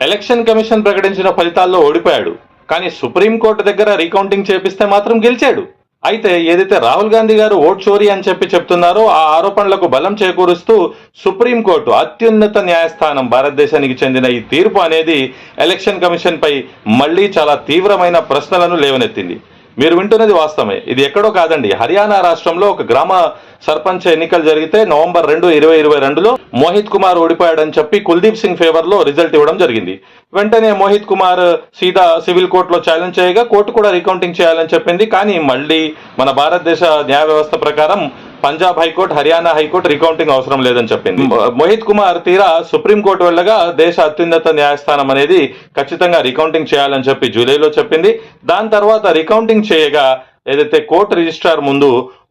Election commission ప్రకటించిన ఫలితాల్లో ఓడిపోయాడు, కానీ సుప్రీంకోర్టు దగ్గర రీకౌంటింగ్ చేపిస్తే మాత్రం గెలిచాడు. అయితే ఏదైతే రాహుల్ గాంధీ గారు ఓట్ చోరీ అని చెప్తున్నారో ఆ ఆరోపణలకు బలం చేకూరుస్తూ సుప్రీంకోర్టు అత్యున్నత న్యాయస్థానం భారతదేశానికి చెందిన ఈ తీర్పు అనేది ఎలక్షన్ కమిషన్ పై మళ్లీ చాలా తీవ్రమైన ప్రశ్నలను లేవనెత్తింది. మీరు వింటున్నది వాస్తవమే. ఇది ఎక్కడో కాదండి, హర్యానా రాష్ట్రంలో ఒక గ్రామ సర్పంచ్ ఎన్నికలు జరిగితే నవంబర్ 2, 2022లో మోహిత్ కుమార్ ఓడిపోయాడని చెప్పి కుల్దీప్ సింగ్ ఫేవర్ లో రిజల్ట్ ఇవ్వడం జరిగింది. వెంటనే మోహిత్ కుమార్ సీదా సివిల్ కోర్టులో ఛాలెంజ్ చేయగా కోర్టు కూడా రీకౌంటింగ్ చేయాలని చెప్పింది. కానీ మళ్ళీ మన భారతదేశ న్యాయ వ్యవస్థ ప్రకారం Punjab high court, Haryana high court recounting అవసరం లేదని చెప్పింది. మోహిత్ కుమార్ తీరా సుప్రీంకోర్టు వెళ్ళగా దేశ అత్యున్నత న్యాయస్థానం అనేది ఖచ్చితంగా రీకౌంటింగ్ చేయాలని చెప్పి జూలైలో చెప్పింది. దాని తర్వాత రీకౌంటింగ్ చేయగా ఏదైతే కోర్టు రిజిస్ట్రార్ ముందు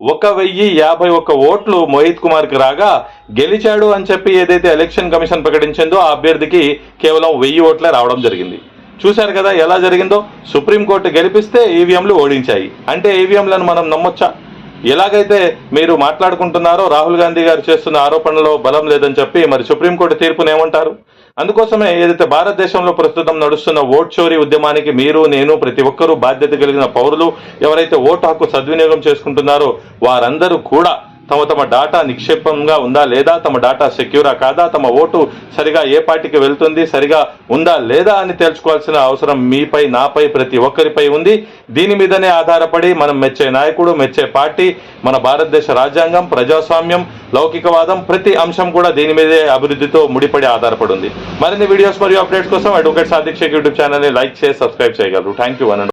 1051 ఓట్లు మోహిత్ కుమార్ కి రాగా గెలిచాడు అని చెప్పి ఏదైతే ఎలక్షన్ కమిషన్ ప్రకటించిందో ఆ అభ్యర్థికి కేవలం 1000 ఓట్లే రావడం జరిగింది. చూశారు కదా ఎలా జరిగిందో. సుప్రీంకోర్టు గెలిపిస్తే ఈవీఎంలు ఓడించాయి. అంటే ఈవీఎంలను మనం నమ్మొచ్చా? ఎలాగైతే మీరు మాట్లాడుకుంటున్నారో రాహుల్ గాంధీ గారు చేస్తున్న ఆరోపణలో బలం లేదని చెప్పి మరి సుప్రీంకోర్టు తీర్పును ఏమంటారు? అందుకోసమే ఏదైతే భారతదేశంలో ప్రస్తుతం నడుస్తున్న ఓట్ చోరీ ఉద్యమానికి మీరు, నేను, ప్రతి ఒక్కరూ బాధ్యత కలిగిన పౌరులు ఎవరైతే ఓటు హక్కు సద్వినియోగం చేసుకుంటున్నారో వారందరూ కూడా తమ డాటా నిక్షేపంగా ఉందా లేదా, తమ డాటా సెక్యూరా కాదా, తమ ఓటు సరిగా ఏ పార్టీకి వెళ్తుంది, సరిగా ఉందా లేదా అని తెలుసుకోవాల్సిన అవసరం మీపై, నాపై, ప్రతి ఒక్కరిపై ఉంది. దీని మీదనే ఆధారపడి మనం మెచ్చే నాయకుడు, మెచ్చే పార్టీ, మన భారతదేశ రాజ్యాంగం, ప్రజాస్వామ్యం, లౌకికవాదం, ప్రతి అంశం కూడా దీని మీదే అభివృద్ధితో ముడిపడి ఆధారపడి ఉంది. మరిన్ని వీడియోస్ మరియు అప్డేట్స్ కోసం అడ్వకేట్ సాదిక్ షేక్ యూట్యూబ్ ఛానల్ని లైక్ చేసి సబ్స్క్రైబ్ చేయగలరు. Thank you.